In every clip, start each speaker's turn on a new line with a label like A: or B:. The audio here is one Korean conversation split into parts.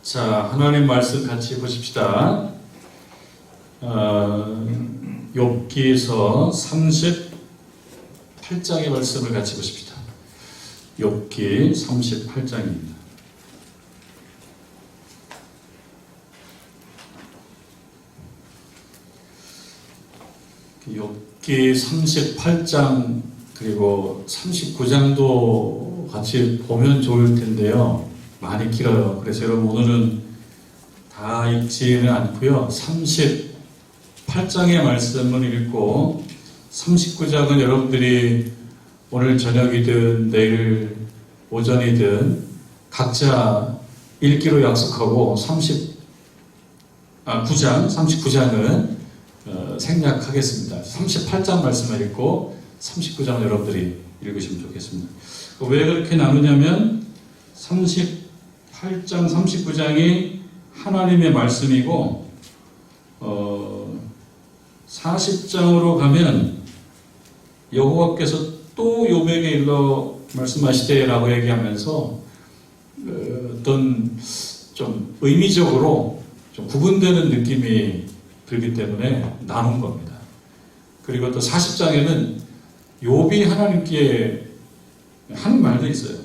A: 자, 하나님 말씀 같이 보십시다. 욥기서 38장의 말씀을 같이 보십시다. 욥기 38장입니다. 욥기 38장 그리고 39장도 같이 보면 좋을 텐데요. 많이 길어요. 그래서 여러분 오늘은 다 읽지는 않고요. 38장의 말씀을 읽고 39장은 여러분들이 오늘 저녁이든 내일 오전이든 각자 읽기로 약속하고 39장은 생략하겠습니다. 38장 말씀을 읽고 39장을 여러분들이 읽으시면 좋겠습니다. 왜 그렇게 나누냐면 38장, 39장이 하나님의 말씀이고 40장으로 가면 여호와께서 또 욥에게 일러 말씀하시되라고 얘기하면서 어떤 좀 의미적으로 좀 구분되는 느낌이 들기 때문에 나눈 겁니다. 그리고 또 40장에는 욥이 하나님께 한 말도 있어요.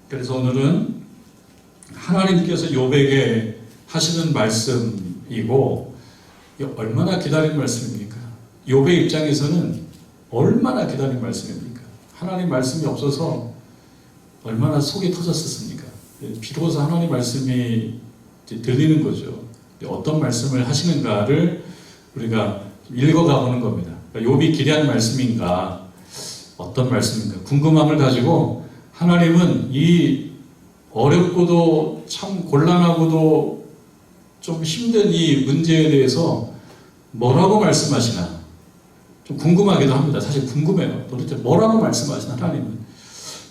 A: 그래서 오늘은 하나님께서 욥에게 하시는 말씀이고 얼마나 기다린 말씀입니까? 욥의 입장에서는 얼마나 기다린 말씀입니까? 하나님 말씀이 없어서 얼마나 속이 터졌었습니까? 비로소 하나님 말씀이 들리는 거죠. 어떤 말씀을 하시는가를 우리가 읽어가 보는 겁니다. 욥이 기대한 말씀인가, 어떤 말씀인가 궁금함을 가지고 하나님은 이 어렵고도 참 곤란하고도 좀 힘든 이 문제에 대해서 뭐라고 말씀하시나 좀 궁금하기도 합니다. 사실 궁금해요. 도대체 뭐라고 말씀하시나 하나님은.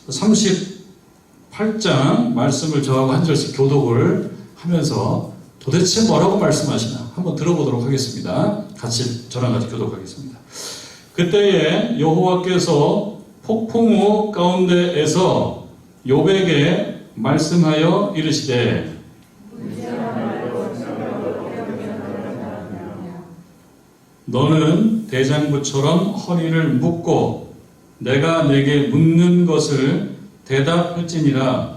A: 38장 말씀을 저하고 한 절씩 교독을 하면서 도대체 뭐라고 말씀하시나 한번 들어보도록 하겠습니다. 같이 저랑 같이 교독하겠습니다. 그때에 여호와께서 폭풍우 가운데에서 욥에게 말씀하여 이르시되 너는 대장부처럼 허리를 묶고 내가 내게 묻는 것을 대답할지니라.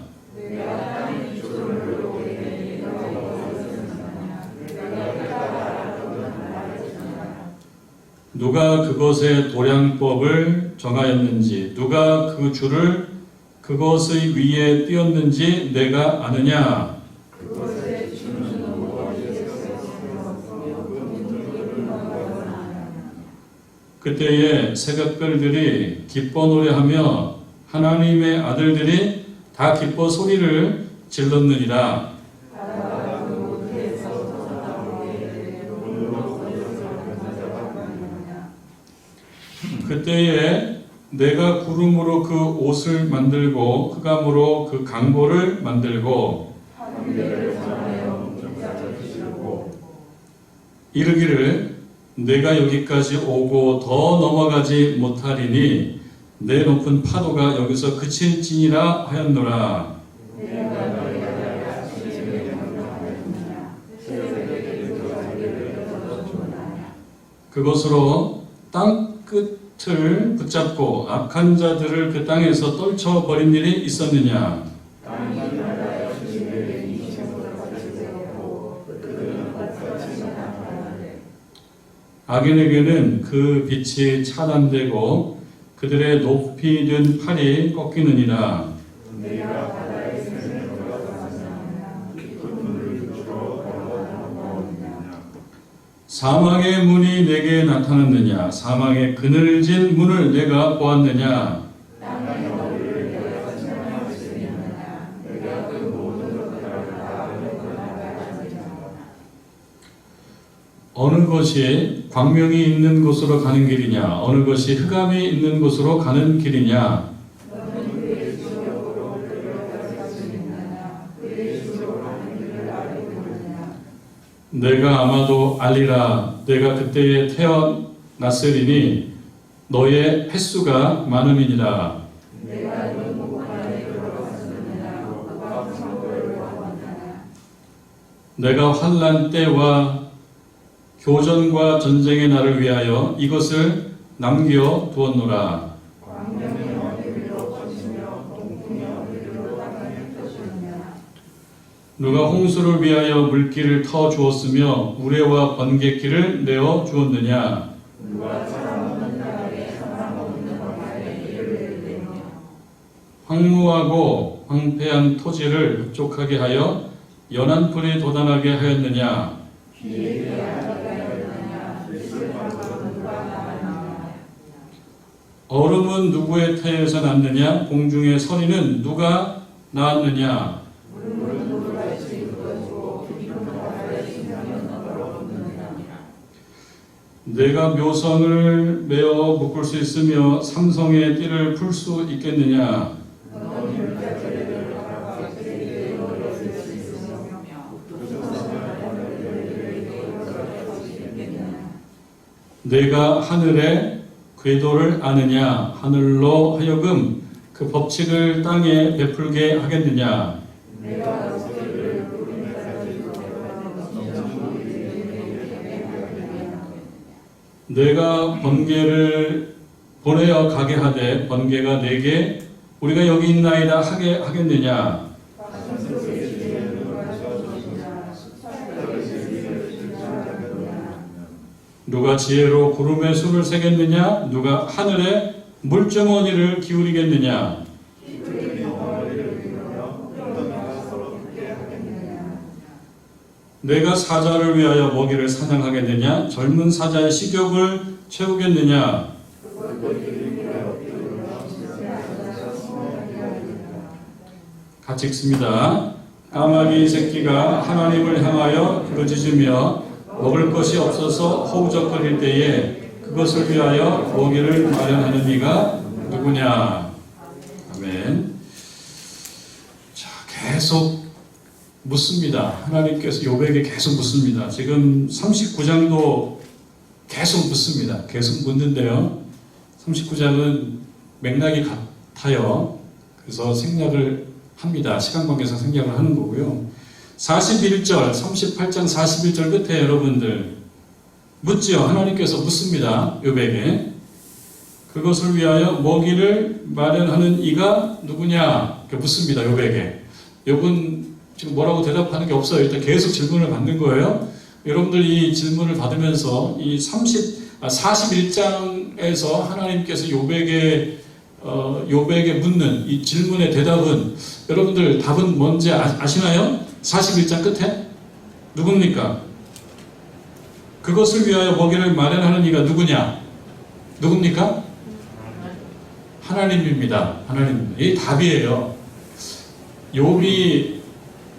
A: 누가 그것의 도량법을 정하였는지 누가 그 줄을 그것의 위에 띄었는지 내가 아느냐. 그때에 새벽별들이 기뻐 노래하며 하나님의 아들들이 다 기뻐 소리를 질렀느니라. 그때에 내가 구름으로 그 옷을 만들고 흑암으로 그 강보를 만들고 이르기를 내가 여기까지 오고 더 넘어가지 못하리니 내 높은 파도가 여기서 그칠지니라 하였노라. 그것으로 땅 끝을 붙잡고 악한 자들을 그 땅에서 떨쳐버린 일이 있었느냐. 악인에게는 그 빛이 차단되고 그들의 높이 든 팔이 꺾이느니라. 사망의 문이 내게 나타났느냐. 사망의 그늘진 문을 내가 보았느냐. 어느 것이 광명이 있는 곳으로 가는 길이냐 어느 것이 흑암이 있는 곳으로 가는 길이냐. 내가 아마도 알리라. 내가 그때에 태어났으리니 너의 횟수가 많음이니라. 내가 환난 때와 교전과 전쟁의 날을 위하여 이것을 남겨 두었노라. 누가 홍수를 위하여 물길을 터 주었으며 우레와 번갯길을 내어 주었느냐. 황무하고 황폐한 토지를 흡족하게 하여 연한 풀이 돋아나게 하였느냐. 얼음은 누구의 태에서 났느냐. 공중의 서리는 누가 낳았느냐. 내가 묘성을 메어 묶을 수 있으며 삼성의 띠를 풀 수 있겠느냐. 내가 하늘의 궤도를 아느냐. 하늘로 하여금 그 법칙을 땅에 베풀게 하겠느냐. 내가 번개를 보내어 가게 하되 번개가 내게 우리가 여기 있나이다 하게 하겠느냐. 누가 지혜로 구름의 수를 세겠느냐. 누가 하늘에 물주머니를 기울이겠느냐. 내가 사자를 위하여 먹이를 사냥하겠느냐. 젊은 사자의 식욕을 채우겠느냐. 같이 읽습니다. 까마귀 새끼가 하나님을 향하여 부르짖으며 먹을 것이 없어서 허우적거릴 때에 그것을 위하여 먹이를 마련하는 이가 누구냐. 아멘. 자, 계속 묻습니다. 하나님께서 욥에게 계속 묻습니다. 지금 39장도 계속 묻습니다. 계속 묻는데요. 39장은 맥락이 같아요. 그래서 생략을 합니다. 시간 관계상 생략을 하는 거고요. 41절, 38장 41절 끝에 여러분들 묻지요. 하나님께서 묻습니다. 욥에게. 그것을 위하여 먹이를 마련하는 이가 누구냐? 이렇게 묻습니다. 욥에게. 욥은 지금 뭐라고 대답하는 게 없어요. 일단 계속 질문을 받는 거예요. 여러분들 이 질문을 받으면서 이 41장에서 하나님께서 욥에게 묻는 이 질문의 대답은 여러분들 답은 뭔지 아시나요? 41장 끝에 누굽니까? 그것을 위하여 먹이를 마련하는 이가 누구냐? 누굽니까? 하나님입니다. 하나님입니다. 이 답이에요. 욥이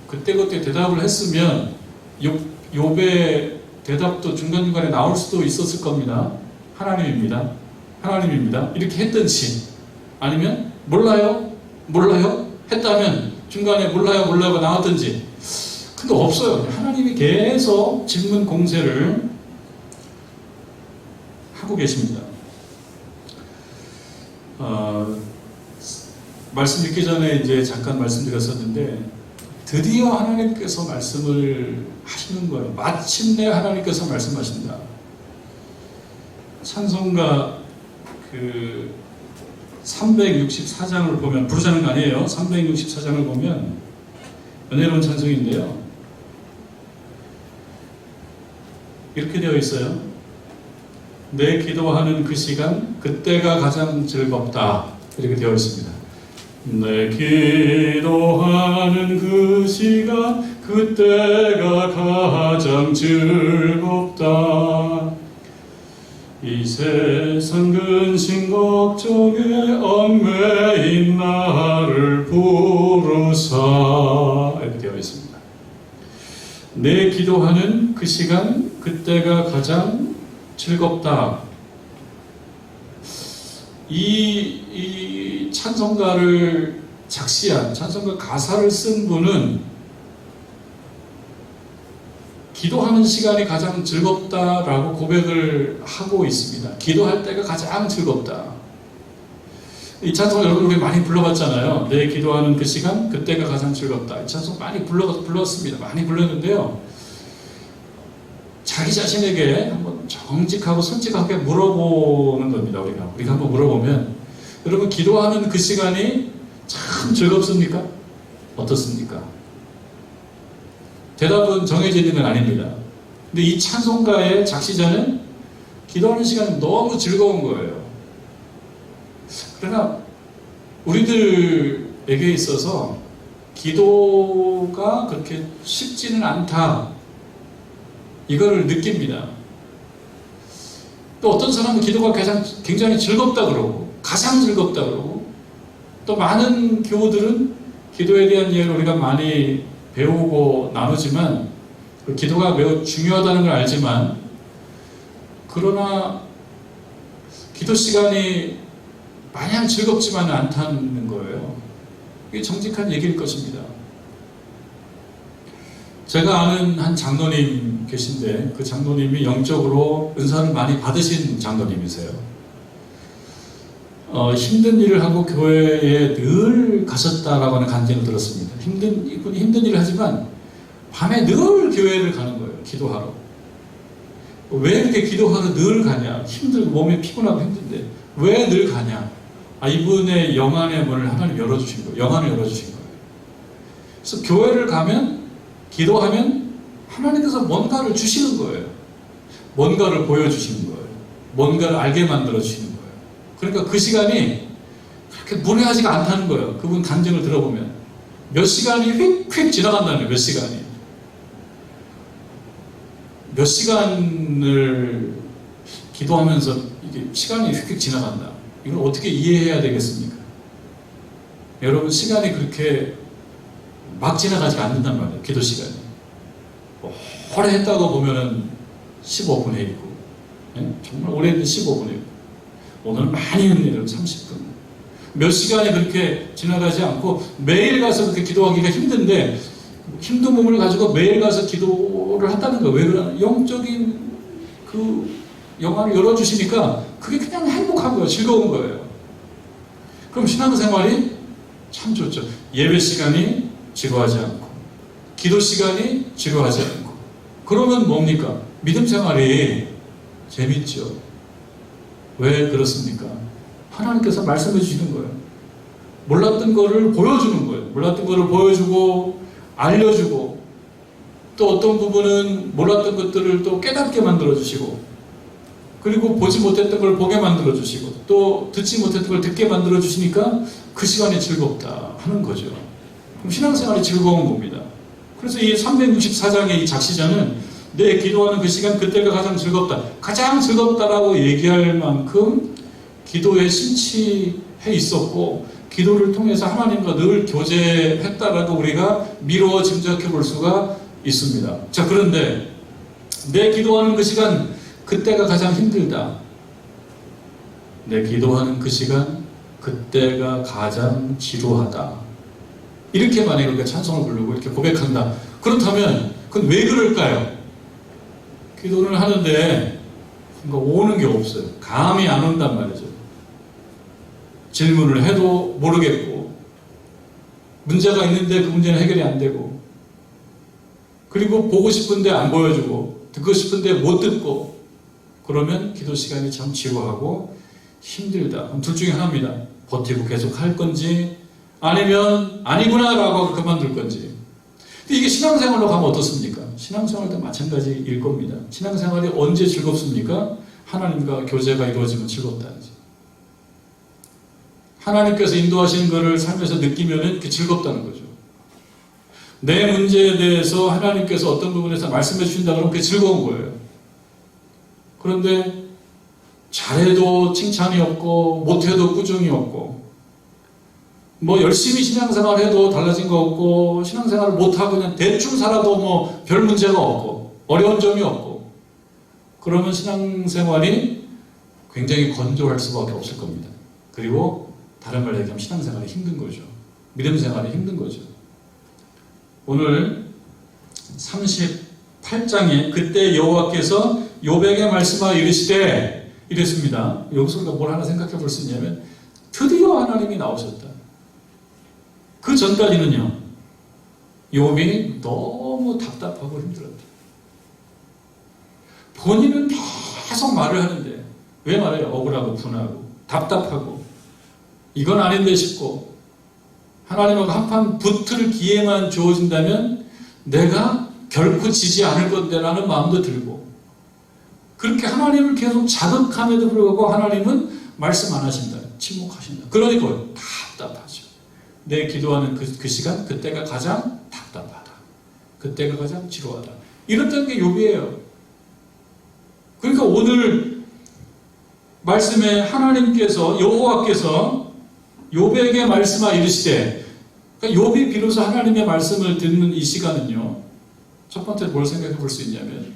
A: 그때그때 대답을 했으면 욥의 대답도 중간중간에 나올 수도 있었을 겁니다. 하나님입니다. 하나님입니다. 이렇게 했든지 아니면 몰라요? 몰라요? 했다면 중간에 몰라요가 나왔든지. 근데 없어요. 하나님이 계속 질문 공세를 하고 계십니다. 말씀 읽기 전에 이제 잠깐 말씀드렸었는데 드디어 하나님께서 말씀을 하시는 거예요. 마침내 하나님께서 말씀하신다. 찬송가 364장을 보면, 부르자는 거 아니에요. 364장을 보면 은혜로운 찬송인데요. 이렇게 되어 있어요. 내 기도하는 그 시간, 그때가 가장 즐겁다. 이렇게 되어 있습니다. 내 기도하는 그 시간, 그때가 가장 즐겁다. 이 세상 근심 걱정에 얽매인 나를 부르사. 이렇게 되어 있습니다. 내 기도하는 그 시간, 그때가 가장 즐겁다. 이 찬송가를 작시한, 찬송가 가사를 쓴 분은 기도하는 시간이 가장 즐겁다라고 고백을 하고 있습니다. 기도할 때가 가장 즐겁다. 이 찬송 여러분 우리 많이 불러봤잖아요. 내 기도하는 그 시간, 그때가 가장 즐겁다. 이 찬송 많이 불렀습니다. 많이 불렀는데요. 자기 자신에게 한번 정직하고 솔직하게 물어보는 겁니다. 우리가 한번 물어보면, 여러분 기도하는 그 시간이 참 즐겁습니까? 어떻습니까? 대답은 정해져 있는 건 아닙니다. 근데 이 찬송가의 작시자는 기도하는 시간이 너무 즐거운 거예요. 그러나 우리들에게 있어서 기도가 그렇게 쉽지는 않다, 이거를 느낍니다. 또 어떤 사람은 기도가 굉장히 즐겁다 그러고, 가장 즐겁다 그러고, 또 많은 교우들은 기도에 대한 이야기를 우리가 많이 배우고 나누지만, 기도가 매우 중요하다는 걸 알지만, 그러나 기도 시간이 마냥 즐겁지만은 않다는 거예요. 이게 정직한 얘기일 것입니다. 제가 아는 한 장로님 계신데, 그 장로님이 영적으로 은사를 많이 받으신 장로님이세요. 힘든 일을 하고 교회에 늘 가셨다라고 하는 간증을 들었습니다. 이분이 힘든 일을 하지만 밤에 늘 교회를 가는 거예요. 기도하러. 왜 이렇게 기도하러 늘 가냐? 힘들고 몸이 피곤하고 힘든데 왜 늘 가냐? 이분의 영안의 문을 하나님 열어주신 거예요. 영안을 열어주신 거예요. 그래서 교회를 가면, 기도하면 하나님께서 뭔가를 주시는 거예요. 뭔가를 보여주시는 거예요. 뭔가를 알게 만들어주시는 거예요. 그러니까 그 시간이 그렇게 무례하지가 않다는 거예요. 그분 간증을 들어보면. 몇 시간이 휙휙 지나간다는 거예요. 몇 시간이. 몇 시간을 기도하면서 이게 시간이 휙휙 지나간다. 이걸 어떻게 이해해야 되겠습니까? 여러분, 시간이 그렇게 막 지나가지 않는단 말이에요. 기도 시간이. 오래 했다고 보면은 15분에 있고, 정말 오래 했는데 15분에 있고, 오늘 많이 했는 일은 30분. 몇 시간이 그렇게 지나가지 않고 매일 가서 그렇게 기도하기가 힘든데, 힘든 몸을 가지고 매일 가서 기도를 한다는 거예요. 왜 그러나? 영적인 그 영화를 열어주시니까 그게 그냥 행복한 거예요. 즐거운 거예요. 그럼 신앙생활이 참 좋죠. 예배 시간이 지루하지 않고, 기도 시간이 지루하지 않고, 그러면 뭡니까? 믿음 생활이 재밌죠. 왜 그렇습니까? 하나님께서 말씀해 주시는 거예요. 몰랐던 거를 보여주는 거예요. 몰랐던 거를 보여주고 알려주고, 또 어떤 부분은 몰랐던 것들을 또 깨닫게 만들어 주시고, 그리고 보지 못했던 걸 보게 만들어 주시고, 또 듣지 못했던 걸 듣게 만들어 주시니까 그 시간이 즐겁다 하는 거죠. 그럼 신앙생활이 즐거운 겁니다. 그래서 이 364장의 이 작시자는 내 기도하는 그 시간, 그때가 가장 즐겁다, 가장 즐겁다라고 얘기할 만큼 기도에 심취해 있었고, 기도를 통해서 하나님과 늘 교제했다라고 우리가 미루어 짐작해 볼 수가 있습니다. 자, 그런데 내 기도하는 그 시간, 그때가 가장 힘들다. 내 기도하는 그 시간, 그때가 가장 지루하다. 이렇게 만약에 우리가 찬송을 부르고 이렇게 고백한다. 그렇다면 그건 왜 그럴까요? 기도를 하는데 뭔가 오는 게 없어요. 감이 안 온단 말이죠. 질문을 해도 모르겠고, 문제가 있는데 그 문제는 해결이 안 되고, 그리고 보고 싶은데 안 보여주고, 듣고 싶은데 못 듣고, 그러면 기도 시간이 참 지루하고 힘들다. 그럼 둘 중에 하나입니다. 버티고 계속 할 건지, 아니면 아니구나 라고 하고 그만둘 건지. 근데 이게 신앙생활로 가면 어떻습니까? 신앙생활도 마찬가지일 겁니다. 신앙생활이 언제 즐겁습니까? 하나님과 교제가 이루어지면 즐겁다는지. 하나님께서 인도하시는 것을 삶에서 느끼면 그게 즐겁다는 거죠. 내 문제에 대해서 하나님께서 어떤 부분에서 말씀해 주신다 그러면 그게 즐거운 거예요. 그런데 잘해도 칭찬이 없고, 못해도 꾸중이 없고, 뭐 열심히 신앙생활 해도 달라진 거 없고, 신앙생활을 못하고 그냥 대충 살아도 뭐 별 문제가 없고, 어려운 점이 없고, 그러면 신앙생활이 굉장히 건조할 수밖에 없을 겁니다. 그리고 다른 말로 얘기하면 신앙생활이 힘든 거죠. 믿음생활이 힘든 거죠. 오늘 38장에 그때 여호와께서 욥에게 말씀하여 이르시되, 이랬습니다. 여기서 우리가 뭘 하나 생각해 볼 수 있냐면, 드디어 하나님이 나오셨다. 그 전까지는요, 욥이 너무 답답하고 힘들었다. 본인은 계속 말을 하는데 왜 말해요? 억울하고 분하고 답답하고 이건 아닌데 싶고, 하나님하고 한판 붙을 기회만 주어진다면 내가 결코 지지 않을 건데 라는 마음도 들고, 그렇게 하나님을 계속 자극함에도 불구하고 하나님은 말씀 안 하신다. 침묵하신다. 그러니까 답답하죠. 내 기도하는 그 시간, 그때가 가장 답답하다. 그때가 가장 지루하다. 이랬던 게 욥이에요. 그러니까 오늘 말씀에 하나님께서, 여호와께서 욥에게 말씀하 이르시되, 그러니까 욥이 비로소 하나님의 말씀을 듣는 이 시간은요, 첫 번째 뭘 생각해 볼 수 있냐면,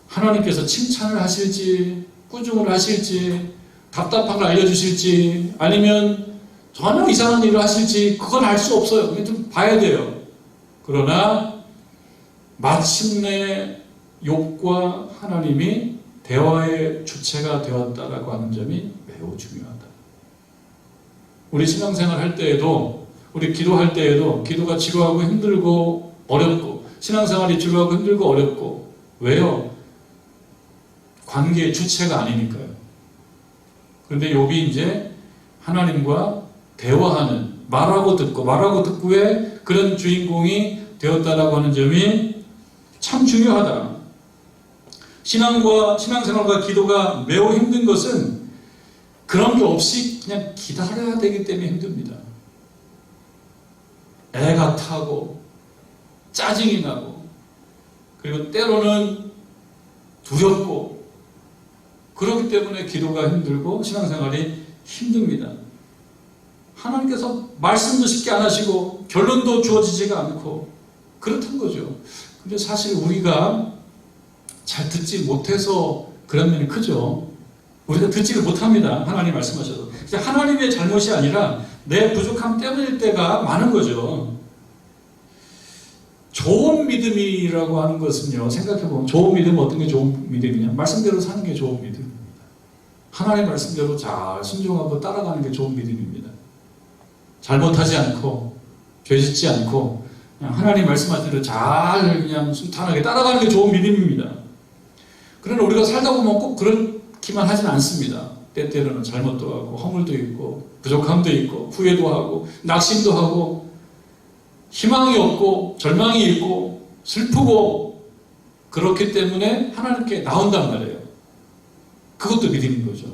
A: 하나님께서 칭찬을 하실지, 꾸중을 하실지, 답답한 걸 알려주실지, 아니면 전혀 이상한 일을 하실지, 그건 알 수 없어요. 그게 좀 봐야 돼요. 그러나 마침내 욥과 하나님이 대화의 주체가 되었다라고 하는 점이 매우 중요하다. 우리 신앙생활 할 때에도, 우리 기도할 때에도 기도가 지루하고 힘들고 어렵고, 신앙생활이 지루하고 힘들고 어렵고, 왜요? 관계의 주체가 아니니까요. 그런데 욥이 이제 하나님과 대화하는, 말하고 듣고의 그런 주인공이 되었다라고 하는 점이 참 중요하다. 신앙생활과 기도가 매우 힘든 것은 그런 게 없이 그냥 기다려야 되기 때문에 힘듭니다. 애가 타고 짜증이 나고, 그리고 때로는 두렵고, 그렇기 때문에 기도가 힘들고 신앙생활이 힘듭니다. 하나님께서 말씀도 쉽게 안 하시고 결론도 주어지지가 않고 그렇단 거죠. 근데 사실 우리가 잘 듣지 못해서 그런 면이 크죠. 우리가 듣지를 못합니다. 하나님 말씀하셔도. 하나님의 잘못이 아니라 내 부족함 때문일 때가 많은 거죠. 좋은 믿음이라고 하는 것은요, 생각해보면 좋은 믿음은 어떤 게 좋은 믿음이냐? 말씀대로 사는 게 좋은 믿음입니다. 하나님 말씀대로 잘 순종하고 따라가는 게 좋은 믿음입니다. 잘못하지 않고 죄 짓지 않고 그냥 하나님 말씀하신 대로 잘 그냥 순탄하게 따라가는 게 좋은 믿음입니다. 그러나 우리가 살다 보면 꼭 그렇기만 하진 않습니다. 때때로는 잘못도 하고 허물도 있고 부족함도 있고 후회도 하고 낙심도 하고 희망이 없고 절망이 있고 슬프고, 그렇기 때문에 하나님께 나온단 말이에요. 그것도 믿음인 거죠.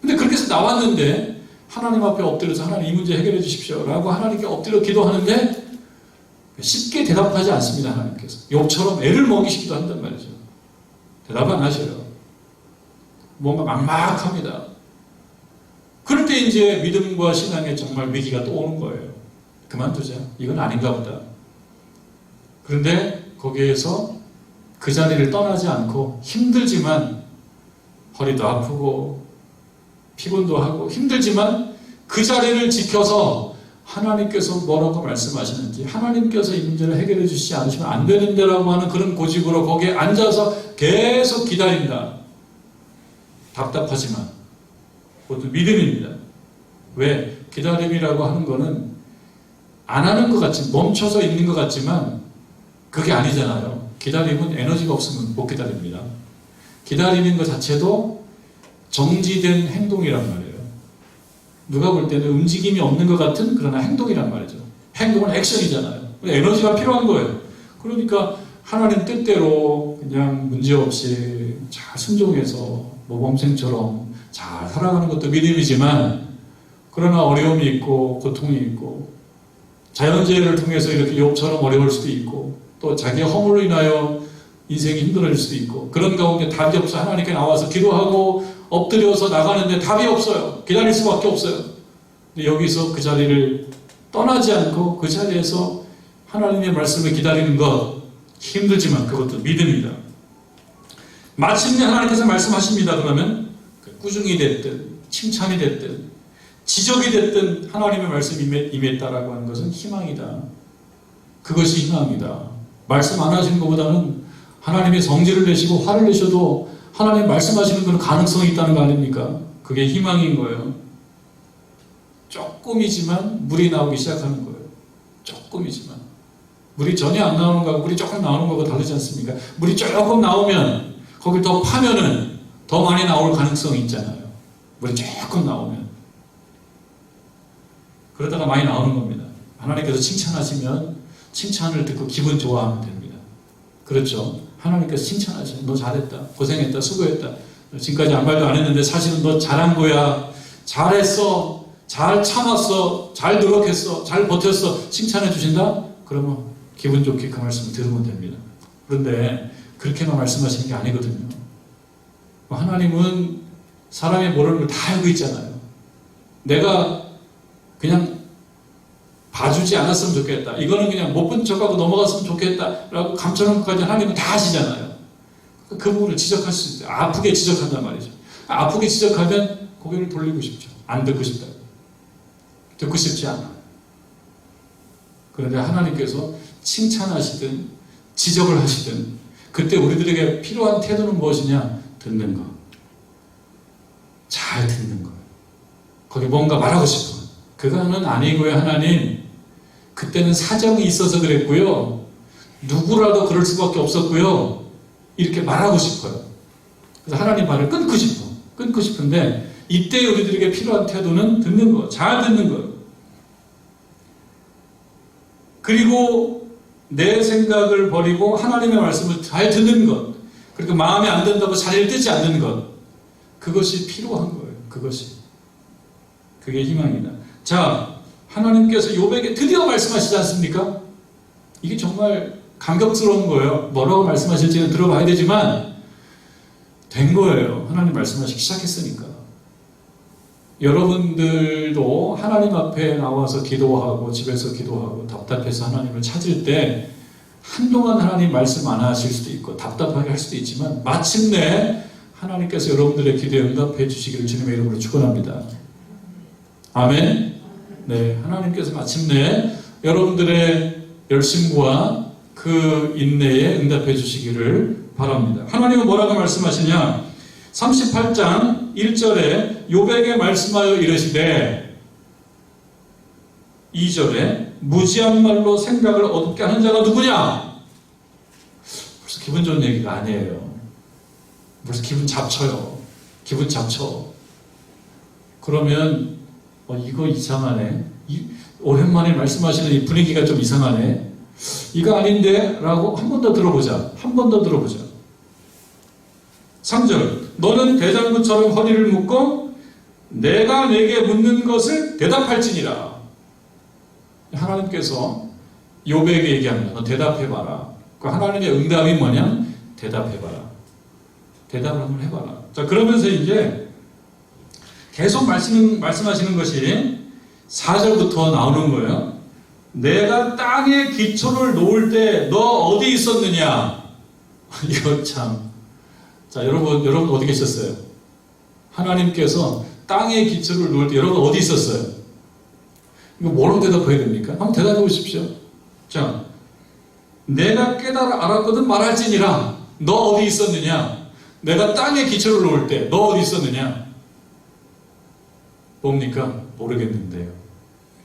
A: 근데 그렇게 해서 나왔는데 하나님 앞에 엎드려서 하나님 이 문제 해결해 주십시오 라고 하나님께 엎드려 기도하는데 쉽게 대답하지 않습니다. 하나님께서 욥처럼 애를 먹이시기도 한단 말이죠. 대답 안 하셔요. 뭔가 막막합니다. 그럴 때 이제 믿음과 신앙에 정말 위기가 또 오는 거예요. 그만두자. 이건 아닌가 보다. 그런데 거기에서 그 자리를 떠나지 않고 힘들지만, 허리도 아프고 피곤도 하고 힘들지만 그 자리를 지켜서 하나님께서 뭐라고 말씀하시는지, 하나님께서 이 문제를 해결해 주시지 않으시면 안 되는데라고 하는 그런 고집으로 거기에 앉아서 계속 기다린다. 답답하지만 그것도 믿음입니다. 왜? 기다림이라고 하는 거는 안 하는 것 같지, 멈춰서 있는 것 같지만 그게 아니잖아요. 기다림은 에너지가 없으면 못 기다립니다. 기다리는 것 자체도 정지된 행동이란 말이에요. 누가 볼 때는 움직임이 없는 것 같은 그러나 행동이란 말이죠. 행동은 액션이잖아요. 에너지가 필요한 거예요. 그러니까 하나님 뜻대로 그냥 문제없이 잘 순종해서 모범생처럼 잘 살아가는 것도 믿음이지만, 그러나 어려움이 있고 고통이 있고 자연재해를 통해서 이렇게 욥처럼 어려울 수도 있고, 또 자기의 허물로 인하여 인생이 힘들어질 수도 있고, 그런 가운데 답이 없어 하나님께 나와서 기도하고 엎드려서 나가는데 답이 없어요. 기다릴 수밖에 없어요. 근데 여기서 그 자리를 떠나지 않고 그 자리에서 하나님의 말씀을 기다리는 것, 힘들지만 그것도 믿음이다. 마침내 하나님께서 말씀하십니다. 그러면 꾸중이 됐든 칭찬이 됐든 지적이 됐든 하나님의 말씀이 임했다라고 하는 것은 희망이다. 그것이 희망이다. 말씀 안 하시는 것보다는 하나님의 성질을 내시고 화를 내셔도 하나님 말씀하시는 것은 가능성이 있다는 거 아닙니까? 그게 희망인 거예요. 조금이지만 물이 나오기 시작하는 거예요. 조금이지만. 물이 전혀 안 나오는 거하고 물이 조금 나오는 거하고 다르지 않습니까? 물이 조금 나오면 거길 더 파면은 더 많이 나올 가능성이 있잖아요. 물이 조금 나오면. 그러다가 많이 나오는 겁니다. 하나님께서 칭찬하시면 칭찬을 듣고 기분 좋아하면 됩니다. 그렇죠? 하나님께서 칭찬하시면 너 잘했다, 고생했다, 수고했다. 지금까지 아무 말도 안 했는데 사실은 너 잘한 거야. 잘했어. 잘 참았어. 잘 노력했어. 잘 버텼어. 칭찬해 주신다? 그러면 기분 좋게 그 말씀을 들으면 됩니다. 그런데 그렇게만 말씀하시는 게 아니거든요. 하나님은 사람이 모르는 걸 다 알고 있잖아요. 내가 그냥 봐주지 않았으면 좋겠다. 이거는 그냥 못 본 척하고 넘어갔으면 좋겠다. 라고 감춰놓은 것까지 하나님은 다 아시잖아요. 그 부분을 지적할 수 있어요. 아프게 지적한단 말이죠. 아프게 지적하면 고개를 돌리고 싶죠. 안 듣고 싶다. 듣고 싶지 않아. 그런데 하나님께서 칭찬하시든 지적을 하시든 그때 우리들에게 필요한 태도는 무엇이냐? 듣는 거. 잘 듣는 거. 거기 뭔가 말하고 싶어. 그거는 아니고요. 하나님, 그때는 사정이 있어서 그랬고요. 누구라도 그럴 수밖에 없었고요. 이렇게 말하고 싶어요. 그래서 하나님 말을 끊고 싶어. 끊고 싶은데 이때 우리들에게 필요한 태도는 듣는 거. 잘 듣는 거. 그리고 내 생각을 버리고 하나님의 말씀을 잘 듣는 것. 그리고 마음에 안 든다고 자리를 뜨지 않는 것. 그것이 필요한 거예요. 그것이. 그게 희망이다. 자, 하나님께서 욥에게 드디어 말씀하시지 않습니까? 이게 정말 감격스러운 거예요. 뭐라고 말씀하실지는 들어봐야 되지만 된 거예요. 하나님 말씀하시기 시작했으니까. 여러분들도 하나님 앞에 나와서 기도하고 집에서 기도하고 답답해서 하나님을 찾을 때 한동안 하나님 말씀 안 하실 수도 있고 답답하게 할 수도 있지만 마침내 하나님께서 여러분들의 기도에 응답해 주시기를 주님의 이름으로 축원합니다. 아멘. 네, 하나님께서 마침내 여러분들의 열심과 그 인내에 응답해 주시기를 바랍니다. 하나님은 뭐라고 말씀하시냐? 38장 1절에 욥에게 말씀하여 이르시되 2절에 무지한 말로 생각을 어둡게 하는 자가 누구냐? 벌써 기분 좋은 얘기가 아니에요. 벌써 기분 잡쳐요. 기분 잡쳐. 그러면 이거 이상하네. 오랜만에 말씀하시는 이 분위기가 좀 이상하네. 이거 아닌데? 라고 한 번 더 들어보자. 한 번 더 들어보자. 3절 너는 대장구처럼 허리를 묶고 내가 내게 묻는 것을 대답할지니라. 하나님께서 욥에게 얘기합니다. 너 대답해봐라. 그 하나님의 응답이 뭐냐? 대답해봐라. 대답을 한번 해봐라. 자, 그러면서 이제 계속 말씀하시는 것이 4절부터 나오는 거예요. 내가 땅에 기초를 놓을 때 너 어디 있었느냐? 이거 참. 자, 여러분 어디 계셨어요? 하나님께서 땅에 기초를 놓을 때 여러분 어디 있었어요? 이거 뭐라고 대답해야 됩니까? 한번 대답해 보십시오. 자, 내가 깨달아 알았거든 말할지니라. 너 어디 있었느냐? 내가 땅에 기초를 놓을 때 너 어디 있었느냐? 뭡니까? 모르겠는데요.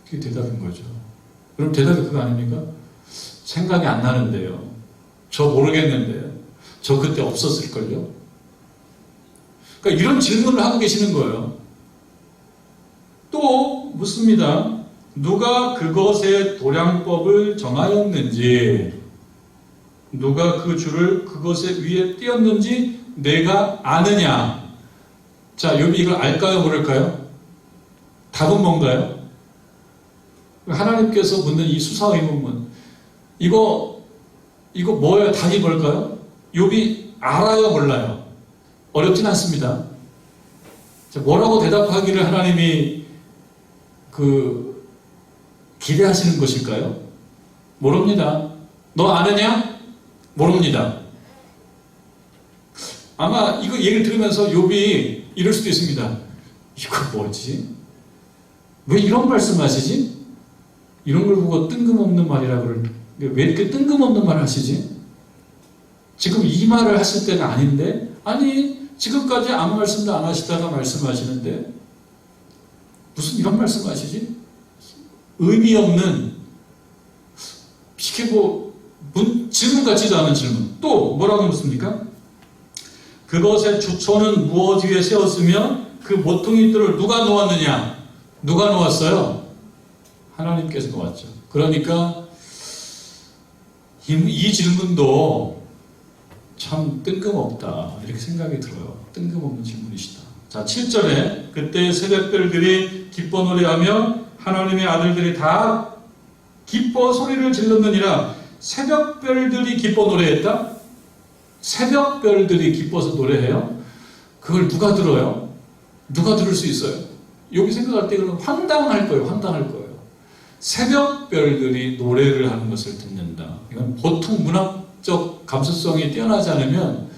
A: 그게 대답인 거죠. 그럼 대답이 그거 아닙니까? 생각이 안 나는데요. 저 모르겠는데요. 저 그때 없었을걸요? 그러니까 이런 질문을 하고 계시는 거예요. 또 묻습니다. 누가 그것의 도량법을 정하였는지, 누가 그 줄을 그것의 위에 띄었는지 내가 아느냐? 자, 욥이 이걸 알까요? 모를까요? 답은 뭔가요? 하나님께서 묻는 이 수사 의문문. 이거 뭐예요? 답이 뭘까요? 욥이 알아요? 몰라요? 어렵진 않습니다. 자, 뭐라고 대답하기를 하나님이 기대하시는 것일까요? 모릅니다. 너 아느냐? 모릅니다. 아마 이거 얘기를 들으면서 욥이 이럴 수도 있습니다. 이거 뭐지? 왜 이런 말씀하시지? 이런 걸 보고 뜬금없는 말이라고 왜 이렇게 뜬금없는 말을 하시지? 지금 이 말을 하실 때가 아닌데? 아니, 지금까지 아무 말씀도 안 하시다가 말씀하시는데 무슨 이런 말씀 하시지? 의미 없는, 이게 질문 같지도 않은 질문. 또 뭐라고 묻습니까? 그것의 주초는 무엇 위에 세웠으며 그 모퉁이들을 누가 놓았느냐? 누가 놓았어요? 하나님께서 놓았죠. 그러니까 이 질문도 참 뜬금없다 이렇게 생각이 들어요. 뜬금없는 질문이시다. 자, 7절에 그때 새벽별들이 기뻐 노래하며 하나님의 아들들이 다 기뻐 소리를 질렀느니라. 새벽별들이 기뻐 노래했다? 새벽별들이 기뻐서 노래해요? 그걸 누가 들어요? 누가 들을 수 있어요? 여기 생각할 때 그럼 황당할 거예요. 황당할 거예요. 새벽별들이 노래를 하는 것을 듣는다. 이건 보통 문학적 감수성이 뛰어나지 않으면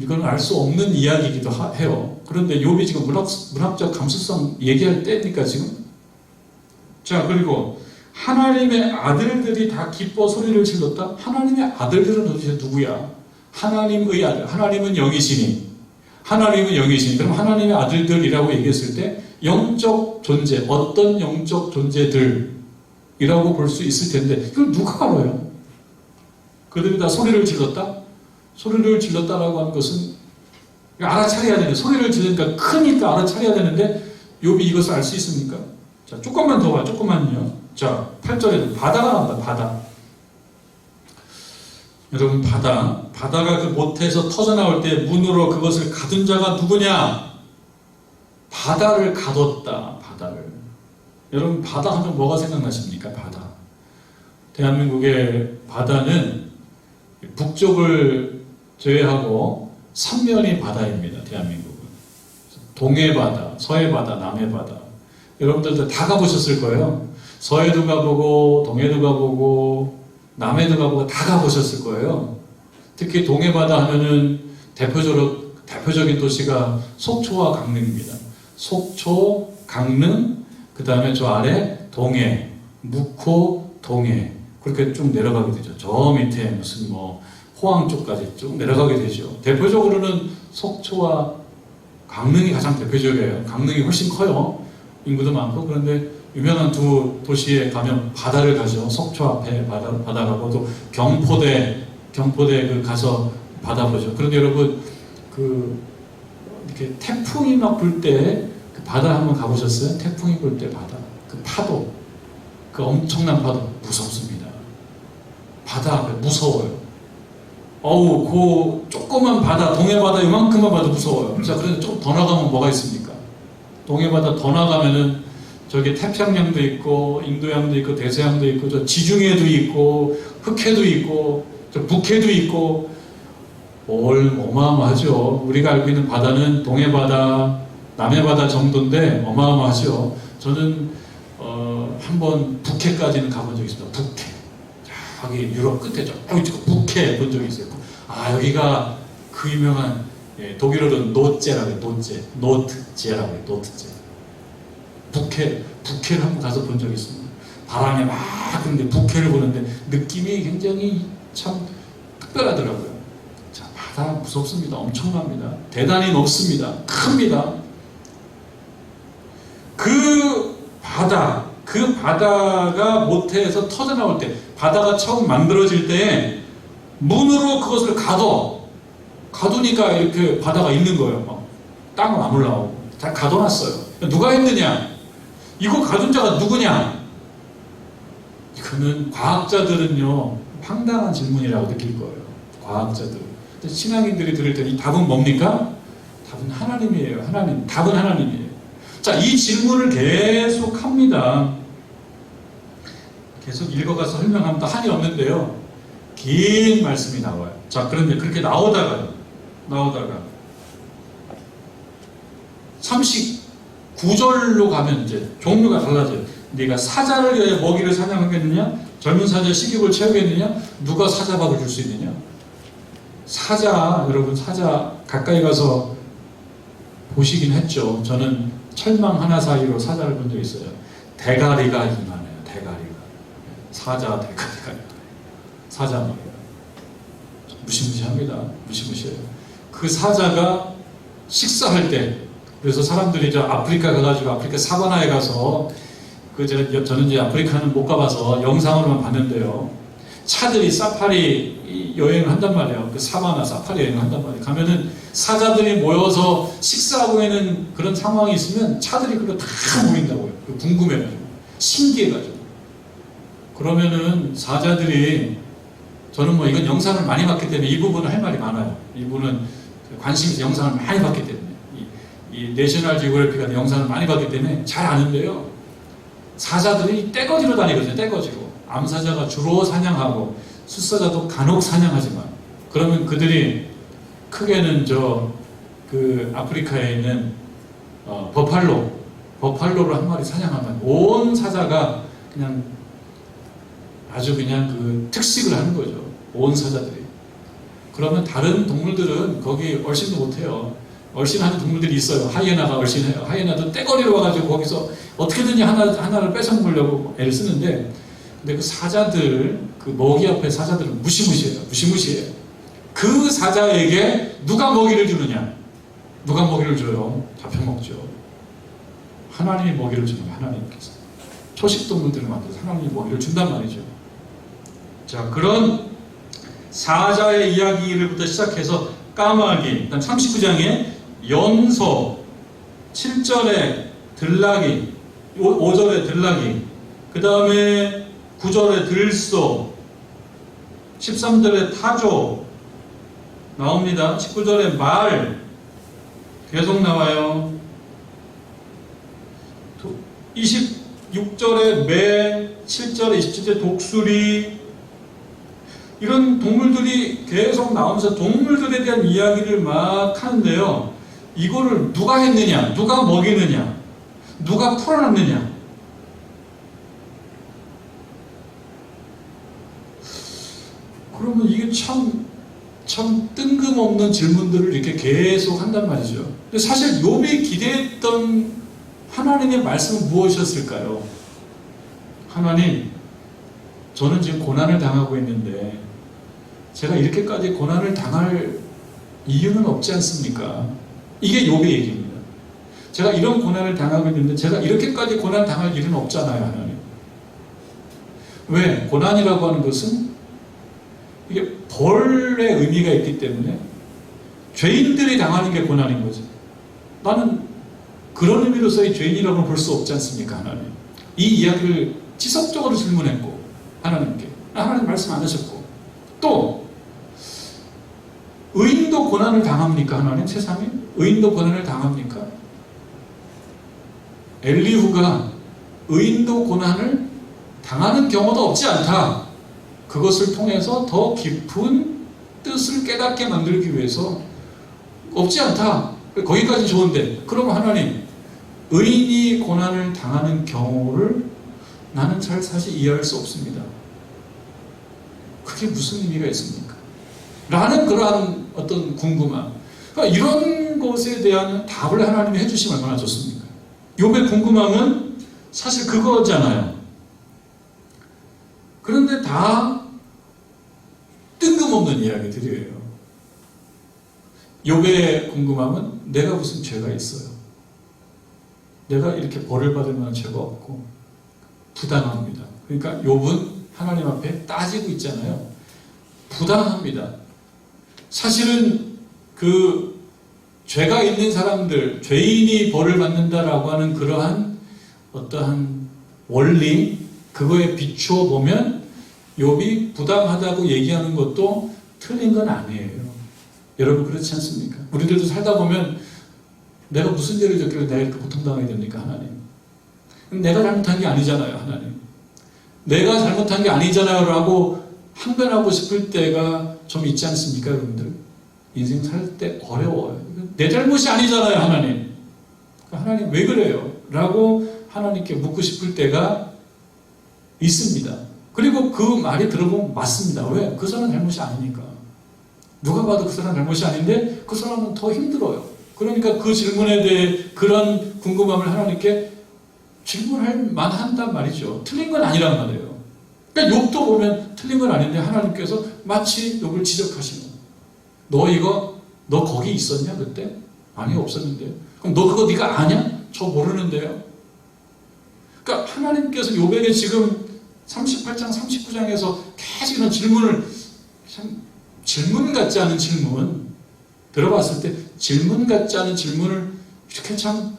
A: 이건 알 수 없는 이야기이기도 해요. 그런데 욥이 지금 문학적 감수성 얘기할 때니까 지금. 자, 그리고 하나님의 아들들이 다 기뻐 소리를 질렀다? 하나님의 아들들은 도대체 누구야? 하나님의 아들. 하나님은 영이시니. 하나님은 영이시니. 그럼 하나님의 아들들이라고 얘기했을 때 영적 존재, 어떤 영적 존재들이라고 볼 수 있을 텐데 이걸 누가 알아요? 그들이 다 소리를 질렀다? 소리를 질렀다라고 하는 것은 알아차려야 되는데, 소리를 지르니까 크니까 알아차려야 되는데 욥이 이것을 알 수 있습니까? 자, 조금만 더 봐. 조금만요. 자, 8절에는 바다가 나온다. 바다. 여러분, 바다가 그 모태에서 터져나올 때 문으로 그것을 가둔 자가 누구냐? 바다를 가뒀다. 바다를. 여러분, 바다 하면 뭐가 생각나십니까? 바다. 대한민국의 바다는 북쪽을 제외하고 삼면이 바다입니다. 대한민국은. 동해 바다, 서해 바다, 남해 바다. 여러분들도 다 가보셨을 거예요. 서해도 가보고, 동해도 가보고, 남해도 가보고 다 가보셨을 거예요. 특히 동해 바다 하면은 대표적인 도시가 속초와 강릉입니다. 속초, 강릉, 그 다음에 저 아래 동해, 묵호, 동해. 그렇게 쭉 내려가게 되죠. 저 밑에 무슨 호항 쪽까지 쭉 내려가게 되죠. 대표적으로는 속초와 강릉이 가장 대표적이에요. 강릉이 훨씬 커요. 인구도 많고. 그런데 유명한 두 도시에 가면 바다를 가죠. 속초 앞에 바다 가고, 또 경포대 가서 바다 보죠. 그런데 여러분, 이렇게 태풍이 막 불 때 그 바다 한번 가보셨어요? 태풍이 불 때 바다. 그 파도. 그 엄청난 파도. 무섭습니다. 바다 앞에 무서워요. 그 조그만 바다, 동해바다 이만큼만 봐도 무서워요. 자, 그런데 좀 더 나가면 뭐가 있습니까? 동해바다 더 나가면은 저기 태평양도 있고, 인도양도 있고, 대서양도 있고, 저 지중해도 있고, 흑해도 있고, 저 북해도 있고, 어마어마하죠. 우리가 알고 있는 바다는 동해바다, 남해바다 정도인데 어마어마하죠. 저는 한번 북해까지는 가본 적이 있습니다. 북해. 저기 유럽 끝에 북해 본 적이 있어요. 여기가 그 유명한, 독일어로는 노제라고 해요. 노트제라고 해요. 노트제. 북해를 한번 가서 본 적이 있습니다. 바람이 막 부는데 북해를 보는데 느낌이 굉장히 참 특별하더라고요. 자, 바다 무섭습니다. 엄청납니다. 대단히 높습니다. 큽니다. 그 바다가 모태에서 터져나올 때, 바다가 처음 만들어질 때 문으로 그것을 가두니까 이렇게 바다가 있는 거예요. 땅은 안 올라오고 다 가둬놨어요. 누가 했느냐? 이거 가둔 자가 누구냐? 이거는 과학자들은요 황당한 질문이라고 느낄 거예요. 과학자들. 근데 신앙인들이 들을 때 이 답은 뭡니까? 답은 하나님이에요. 하나님. 답은 하나님이에요. 자, 이 질문을 계속 합니다. 계속 읽어가서 설명하면 또 한이 없는데요. 긴 말씀이 나와요. 자, 그런데 그렇게 나오다가 39절로 가면 이제 종류가 달라져요. 네가 사자를 위해 먹이를 사냥하겠느냐? 젊은 사자 식욕을 채우겠느냐? 누가 사자밥을 줄 수 있느냐? 사자, 여러분, 사자 가까이 가서 보시긴 했죠. 저는 철망 하나 사이로 사자를 본 적이 있어요. 대가리가 이만해요. 대가리가. 사자 대가리가. 사자 말이에요. 무시무시합니다. 무시무시해요. 그 사자가 식사할 때 그래서 사람들이 저 아프리카 가가지고 아프리카 사바나에 가서 저는 이제 아프리카는 못 가봐서 영상으로만 봤는데요. 차들이 사파리 여행을 한단 말이에요. 그 사바나 사파리 여행을 한단 말이에요. 가면은 사자들이 모여서 식사하고 있는 그런 상황이 있으면 차들이 그거 다 모인다고요. 궁금해가지고 신기해가지고. 그러면은 사자들이, 저는 뭐 이건 영상을 많이 봤기 때문에 이 부분은 할 말이 많아요. 이분은 관심 있어 영상을 많이 봤기 때문에 이 내셔널 지오그래피가 영상을 많이 봤기 때문에 잘 아는데요. 사자들이 떼거지로 다니거든요. 떼거지로. 암사자가 주로 사냥하고 숫사자도 간혹 사냥하지만, 그러면 그들이 크게는 그 아프리카에 있는 버팔로를 한 마리 사냥하면 온 사자가 그냥 아주 그냥 그 특식을 하는 거죠. 온 사자들이. 그러면 다른 동물들은 거기 얼씬도 못해요. 얼씬하는 동물들이 있어요. 하이에나가 얼씬해요. 하이에나도 떼거리로 와가지고 거기서 어떻게든지 하나를 뺏어 먹으려고 애를 쓰는데, 근데 그 사자들, 그 먹이 앞에 사자들은 무시무시해요. 무시무시해요. 그 사자에게 누가 먹이를 주느냐? 누가 먹이를 줘요? 잡혀먹죠. 하나님이 먹이를 주는 거예요. 하나님께서. 초식동물들을 만들어서 하나님이 먹이를 준단 말이죠. 자, 그런 사자의 이야기를부터 시작해서 까마귀, 그다음 39장에 연소, 7절에 들나귀, 5절에 들나귀, 그 다음에 9절에 들소, 13절에 타조 나옵니다. 19절에 말 계속 나와요. 26절에 매, 7절에 27절에 독수리, 이런 동물들이 계속 나오면서 동물들에 대한 이야기를 막 하는데요. 이거를 누가 했느냐, 누가 먹이느냐, 누가 풀어놨느냐. 그러면 이게 참 뜬금없는 질문들을 이렇게 계속 한단 말이죠. 근데 사실 욥이 기대했던 하나님의 말씀은 무엇이었을까요? 하나님, 저는 지금 고난을 당하고 있는데 제가 이렇게까지 고난을 당할 이유는 없지 않습니까? 이게 욥의 얘기입니다. 제가 이런 고난을 당하고 있는데 제가 이렇게까지 고난 당할 일은 없잖아요, 하나님. 왜? 고난이라고 하는 것은 이게 벌의 의미가 있기 때문에 죄인들이 당하는 게 고난인 거죠. 나는 그런 의미로서의 죄인이라고 볼 수 없지 않습니까, 하나님? 이 이야기를 지속적으로 질문했고 하나님께. 하나님 말씀 안 하셨고, 또 의인도 고난을 당합니까, 하나님? 세상에? 의인도 고난을 당합니까? 엘리후가 의인도 고난을 당하는 경우도 없지 않다. 그것을 통해서 더 깊은 뜻을 깨닫게 만들기 위해서 없지 않다. 거기까지 좋은데, 그러면 하나님, 의인이 고난을 당하는 경우를 나는 잘 사실 이해할 수 없습니다. 그게 무슨 의미가 있습니까? 라는 그러한 어떤 궁금함. 그러니까 이런 것에 대한 답을 하나님이 해주시면 얼마나 좋습니까? 욥의 궁금함은 사실 그거잖아요. 그런데 다 뜬금없는 이야기들이에요. 욥의 궁금함은 내가 무슨 죄가 있어요. 내가 이렇게 벌을 받을 만한 죄가 없고 부당합니다. 그러니까 욥은 하나님 앞에 따지고 있잖아요. 부당합니다. 사실은 그 죄가 있는 사람들, 죄인이 벌을 받는다라고 하는 그러한 어떠한 원리, 그거에 비추어 보면 욥이 부당하다고 얘기하는 것도 틀린 건 아니에요. 여러분 그렇지 않습니까? 우리들도 살다 보면 내가 무슨 죄를 졌길래 내가 이렇게 고통당하게 됩니까, 하나님? 내가 잘못한 게 아니잖아요, 하나님. 내가 잘못한 게 아니잖아요 라고 항변하고 싶을 때가 좀 있지 않습니까, 여러분들? 인생 살 때 어려워요. 내 잘못이 아니잖아요, 하나님. 하나님 왜 그래요? 라고 하나님께 묻고 싶을 때가 있습니다. 그리고 그 말이 들어보면 맞습니다. 왜? 그 사람 잘못이 아니니까. 누가 봐도 그 사람 잘못이 아닌데 그 사람은 더 힘들어요. 그러니까 그 질문에 대해 그런 궁금함을 하나님께 질문할 만한단 말이죠. 틀린 건 아니란 말이에요. 그러니까 욥도 보면 틀린 건 아닌데 하나님께서 마치 욥을 지적하시는, 너 거기 있었냐 그때? 아니요, 없었는데요. 그럼 너 그거 네가 아냐? 저 모르는데요. 그러니까 하나님께서 욥에게 지금 38장, 39장에서 계속 이런 질문을, 참 질문 같지 않은 질문, 들어봤을 때 질문 같지 않은 질문을 이렇게 참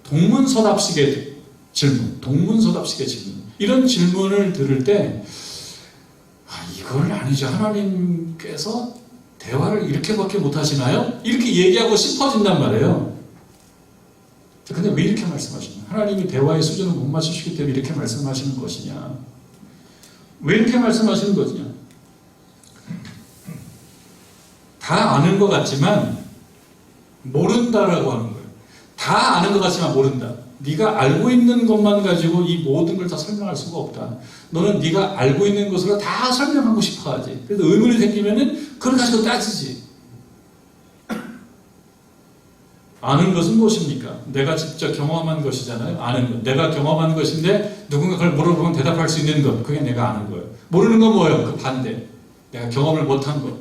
A: 동문서답식의 질문, 동문서답식의 질문, 이런 질문을 들을 때 이건 아니죠. 하나님께서 대화를 이렇게밖에 못하시나요? 이렇게 얘기하고 싶어진단 말이에요. 근데 왜 이렇게 말씀하시냐? 하나님이 대화의 수준을 못 맞추시기 때문에 이렇게 말씀하시는 것이냐? 왜 이렇게 말씀하시는 것이냐? 다 아는 것 같지만 모른다라고 하는 거예요. 다 아는 것 같지만 모른다. 네가 알고 있는 것만 가지고 이 모든 걸 다 설명할 수가 없다. 너는 네가 알고 있는 것으로 다 설명하고 싶어 하지. 그래서 의문이 생기면은 그걸 가지고 따지지. 아는 것은 무엇입니까? 내가 직접 경험한 것이잖아요. 아는 것. 내가 경험한 것인데 누군가 그걸 물어보면 대답할 수 있는 것. 그게 내가 아는 거예요. 모르는 건 뭐예요? 그 반대. 내가 경험을 못한 것.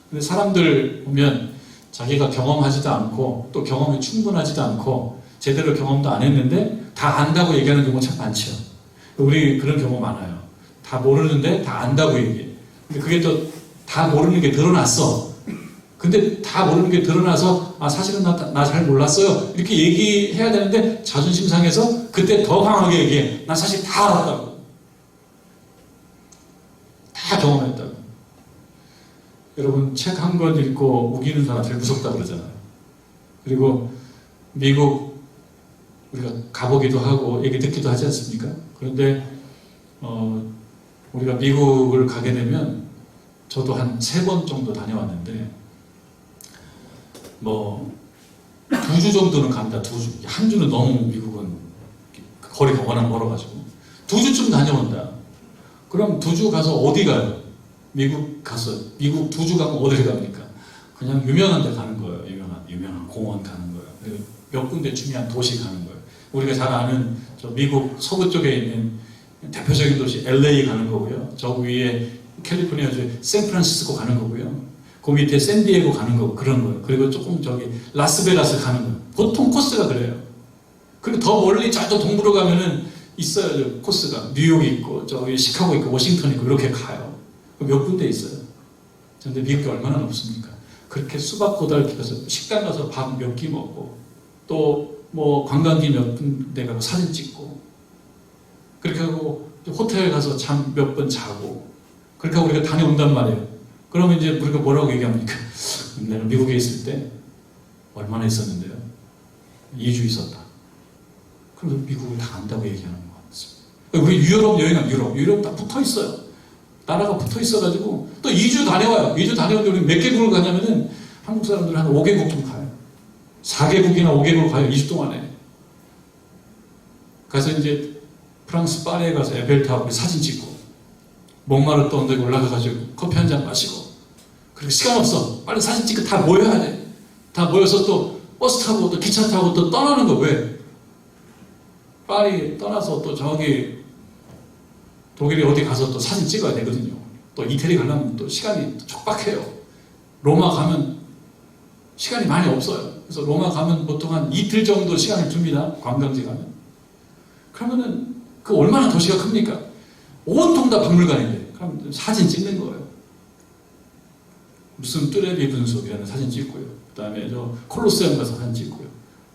A: 근데 사람들 보면 자기가 경험하지도 않고 또 경험이 충분하지도 않고 제대로 경험도 안 했는데 다 안다고 얘기하는 경우가 참 많죠. 우리 그런 경우 많아요. 다 모르는데 다 안다고 얘기해. 근데 그게 또 다 모르는 게 드러났어. 근데 다 모르는 게 드러나서 사실은 나 잘 몰랐어요. 이렇게 얘기해야 되는데 자존심 상해서 그때 더 강하게 얘기해. 나 사실 다 알았다고. 다 경험했다고. 여러분 책 한 권 읽고 우기는 사람 제일 무섭다고 그러잖아요. 그리고 미국 우리가 가보기도 하고 얘기 듣기도 하지 않습니까? 그런데 우리가 미국을 가게 되면 저도 한 3번 정도 다녀왔는데 2주 정도는 갑니다. 2주. 한 주는 너무 미국은 거리가 워낙 멀어가지고 2주쯤 다녀온다. 그럼 2주 가서 어디 가요? 미국 2주 가면 어디를 갑니까? 그냥 유명한 데 가는 거예요. 유명한 공원 가는 거예요. 그리고 몇 군데 중요한 도시 가는 거예요. 우리가 잘 아는 저 미국 서부 쪽에 있는 대표적인 도시 LA 가는 거고요. 저 위에 캘리포니아주 샌프란시스코 가는 거고요. 그 밑에 샌디에고 가는 거고 그런 거예요. 그리고 조금 저기 라스베가스 가는 거예요. 보통 코스가 그래요. 그리고 더 멀리 저쪽 동부로 가면은 있어요. 코스가 뉴욕 있고 저기 시카고 있고 워싱턴 있고 이렇게 가요. 몇 군데 있어요. 그런데 미국이 얼마나 높습니까? 그렇게 수박 고달기 가서 식당 가서 밥 몇 끼 먹고 또 관광지 몇 군데 가고 사진 찍고 그렇게 하고 호텔 가서 잠 몇 번 자고 그렇게 하고 우리가 다녀온단 말이에요. 그러면 이제 우리가 뭐라고 얘기합니까? 내가 미국에 있을 때 얼마나 있었는데요? 2주 있었다. 그럼 미국을 다 안다고 얘기하는 것 같습니다. 우리 유럽 여행하면 유럽 다 붙어 있어요. 나라가 붙어 있어가지고 또 2주 다녀와요. 2주 다녀오는데 우리 몇 개국을 가냐면은 한국 사람들은 한 5개국 좀 가요. 4개국이나 5개국을 가요. 2주 동안에. 가서 이제 프랑스 파리에 가서 에펠탑 사진 찍고 몽마르트 언덕에 올라가가지고 커피 한 잔 마시고 그리고 시간 없어. 빨리 사진 찍고 다 모여야 돼. 다 모여서 또 버스 타고 또 기차 타고 또 떠나는 거 왜? 파리 떠나서 또 저기 독일에 어디 가서 또 사진 찍어야 되거든요. 또 이태리 가려면 또 시간이 촉박해요. 로마 가면 시간이 많이 없어요. 그래서 로마 가면 보통 한 이틀 정도 시간을 줍니다. 관광지 가면. 그러면은 그 얼마나 도시가 큽니까? 온통 다 박물관인데 그럼 사진 찍는 거예요. 무슨 뚜레비 분수이라는 사진 찍고요. 그 다음에 저 콜로세움 가서 사진 찍고요.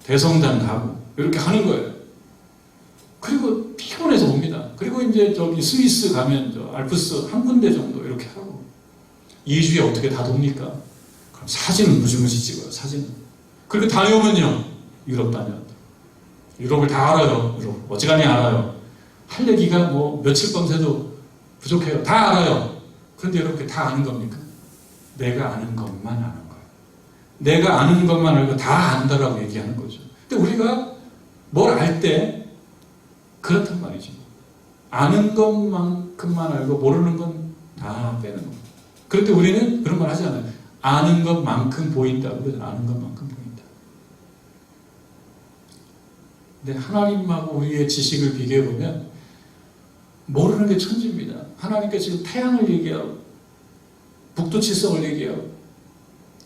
A: 대성당 가고 이렇게 하는 거예요. 그리고 피곤해서 옵니다. 그리고 이제 저기 스위스 가면 저 알프스 한 군데 정도 이렇게 하고 2주에 어떻게 다 돕니까? 그럼 사진은 무지무지 찍어요. 사진은. 그리고 다녀오면요. 유럽 다녀왔다. 유럽을 다 알아요. 유럽 어지간히 알아요. 할 얘기가 며칠 밤새도 부족해요. 다 알아요. 그런데 이렇게 다 아는 겁니까? 내가 아는 것만 아는 거예요. 내가 아는 것만 알고 다 안다라고 얘기하는 거죠. 근데 우리가 뭘 알 때 그렇단 말이죠. 아는 것만큼만 알고 모르는 건 다 빼는 겁니다. 그런데 우리는 그런 말 하지 않아요. 아는 것만큼 보인다. 그래서 아는 것만큼 보인다. 근데 하나님하고 우리의 지식을 비교해보면 모르는 게 천지입니다. 하나님께서 지금 태양을 얘기하고 북두칠성을 얘기하고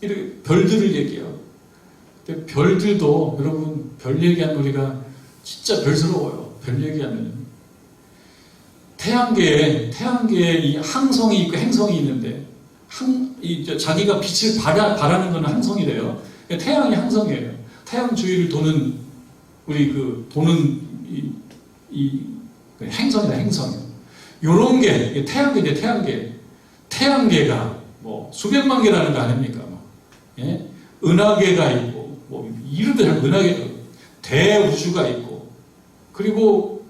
A: 이렇게 별들을 얘기하고 근데 별들도 여러분 별 얘기하면 우리가 진짜 별스러워요. 별 얘기하면 태양계에 이 항성이 있고 행성이 있는데 자기가 빛을 발하는 것은 항성이래요. 태양이 항성이에요. 태양 주위를 도는 우리 도는 그 행성이다 행성. 요런 게 태양계인데 태양계가 뭐 수백만 개라는 거 아닙니까? 예? 은하계가 있고 뭐 이름도 잘 은하계 대우주가 있고 그리고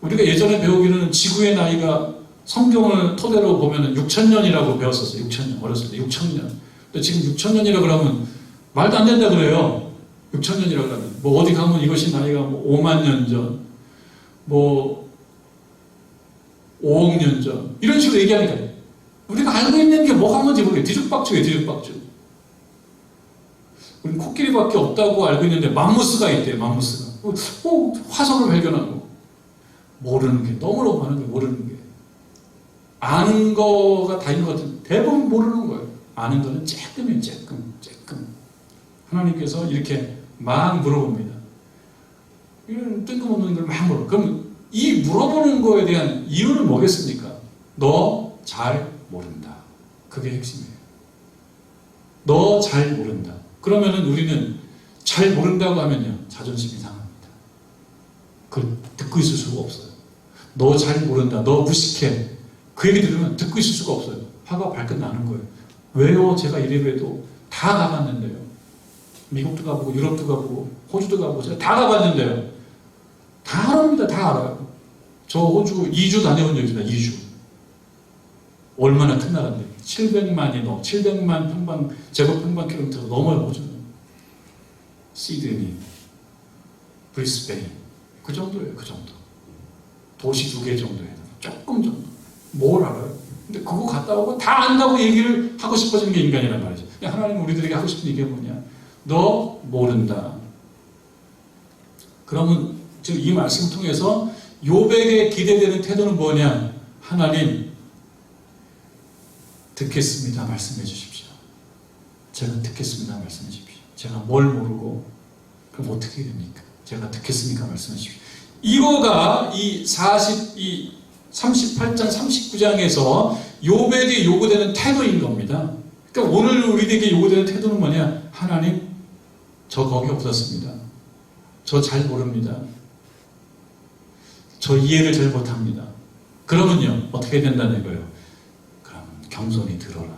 A: 우리가 예전에 배우기로는 지구의 나이가 성경을 토대로 보면 6,000년이라고 배웠었어요. 6,000년 어렸을 때 6,000년. 근데 지금 6,000년이라 그러면 말도 안 된다 그래요. 6,000년이라 그러면 뭐 어디 가면 이것이 나이가 뭐 5만 년 전, 뭐 5억 년 전 이런 식으로 얘기하니까 우리가 알고 있는 게 뭐가 뭔지 모르겠어요. 뒤죽박죽이에요. 뒤죽박죽. 우리는 코끼리밖에 없다고 알고 있는데 맘무스가 있대요. 맘무스가. 화성을 발견하고 모르는 게 너무너무 많은 게 모르는 게 아는 거가 다인 것 같은 대부분 모르는 거예요. 아는 거는 쬐끔이에요. 쬐끔. 하나님께서 이렇게 막 물어봅니다. 이런 뜬금없는 걸 막 물어. 그럼 이 물어보는 거에 대한 이유는 뭐겠습니까? 너 잘 모른다. 그게 핵심이에요. 너 잘 모른다. 그러면은 우리는 잘 모른다고 하면요. 자존심이 상합니다. 그걸 듣고 있을 수가 없어요. 너 잘 모른다. 너 무식해. 그 얘기 들으면 듣고 있을 수가 없어요. 화가 발끈 나는 거예요. 왜요? 제가 이래봬도 다 가봤는데요. 미국도 가보고 유럽도 가보고 호주도 가보고 제가 다 가봤는데요. 다 압니다. 다 알아요. 저 호주 2주 다녀온 적 있습니다. 2주. 얼마나 큰 나라인데 700만 제곱 평방 킬로미터가 넘어요. 호주는. 시드니, 브리스베인 그 정도예요. 그 정도. 도시 2개 정도예요. 조금 정도. 뭘 알아요? 근데 그거 갔다 오고 다 안다고 얘기를 하고 싶어지는 게 인간이란 말이죠. 하나님은 우리들에게 하고 싶은 얘기가 뭐냐? 너 모른다. 그러면 지금 이 말씀을 통해서 욥에게 기대되는 태도는 뭐냐? 하나님 듣겠습니다. 말씀해 주십시오. 제가 듣겠습니다. 말씀해 주십시오. 제가 뭘 모르고 그럼 어떻게 됩니까? 제가 듣겠습니까? 말씀해 주십시오. 이거가 이 38장 39장에서 욥에게 요구되는 태도인 겁니다. 그러니까 오늘 우리에게 요구되는 태도는 뭐냐? 하나님 저 거기 없었습니다. 저 잘 모릅니다. 저 이해를 잘 못합니다. 그러면요 어떻게 된다는 거예요? 그럼 겸손히 들어라.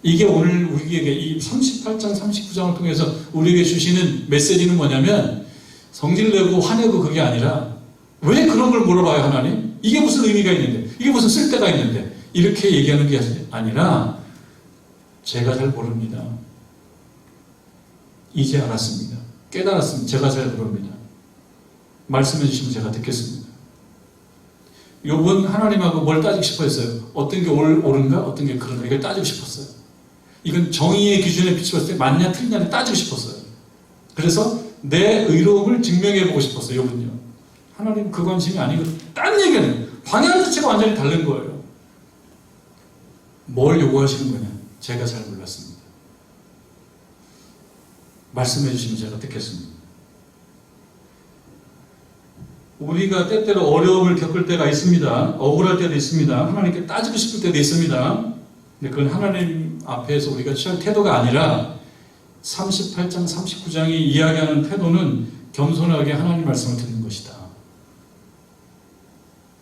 A: 이게 오늘 우리에게 이 38장 39장을 통해서 우리에게 주시는 메시지는 뭐냐면 성질내고 화내고 그게 아니라 왜 그런 걸 물어봐요 하나님? 이게 무슨 의미가 있는데 이게 무슨 쓸데가 있는데 이렇게 얘기하는 게 아니라 제가 잘 모릅니다. 이제 알았습니다. 깨달았습니다. 제가 잘 모릅니다. 말씀해 주시면 제가 듣겠습니다. 욥은 하나님하고 뭘 따지고 싶어 했어요? 어떤 게 옳은가? 어떤 게 그런가? 이걸 따지고 싶었어요. 이건 정의의 기준에 비추었을 때 맞냐 틀리냐를 따지고 싶었어요. 그래서 내 의로움을 증명해보고 싶었어요. 욥은요. 하나님 그 관심이 아니고 딴 얘기는 방향 자체가 완전히 다른 거예요. 뭘 요구하시는 거냐? 제가 잘 몰랐습니다. 말씀해 주시면 제가 듣겠습니다. 우리가 때때로 어려움을 겪을 때가 있습니다. 억울할 때도 있습니다. 하나님께 따지고 싶을 때도 있습니다. 근데 그건 하나님 앞에서 우리가 취할 태도가 아니라 38장 39장이 이야기하는 태도는 겸손하게 하나님 말씀을 듣는 것이다.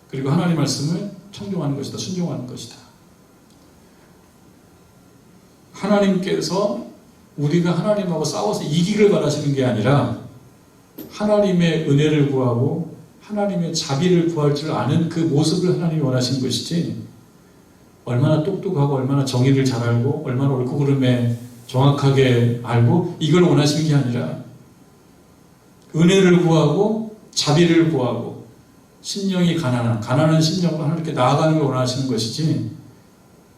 A: 그리고 하나님 말씀을 청종하는 것이다. 순종하는 것이다. 하나님께서 우리가 하나님하고 싸워서 이기길 바라시는 게 아니라 하나님의 은혜를 구하고 하나님의 자비를 구할 줄 아는 그 모습을 하나님이 원하시는 것이지 얼마나 똑똑하고 얼마나 정의를 잘 알고 얼마나 옳고 그름에 정확하게 알고 이걸 원하시는 게 아니라 은혜를 구하고 자비를 구하고 심령이 가난한 심령으로 하나님께 나아가는 걸 원하시는 것이지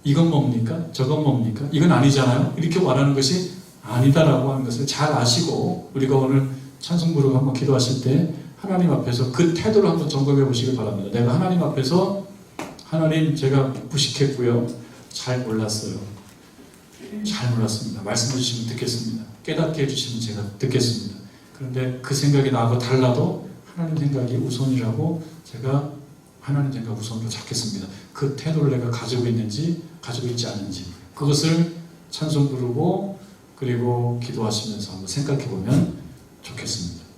A: 이건 뭡니까? 저건 뭡니까? 이건 아니잖아요. 이렇게 말하는 것이 아니다라고 하는 것을 잘 아시고 우리가 오늘 찬송 부르고 한번 기도하실 때 하나님 앞에서 그 태도를 한번 점검해 보시길 바랍니다. 내가 하나님 앞에서 하나님 제가 무식했고요. 잘 몰랐어요. 잘 몰랐습니다. 말씀해 주시면 듣겠습니다. 깨닫게 해주시면 제가 듣겠습니다. 그런데 그 생각이 나하고 달라도 하나님 생각이 우선이라고 제가 하나님 생각 우선으로 잡겠습니다. 그 태도를 내가 가지고 있는지 가지고 있지 않은지 그것을 찬송 부르고 그리고 기도하시면서 한번 생각해 보면 좋겠습니다.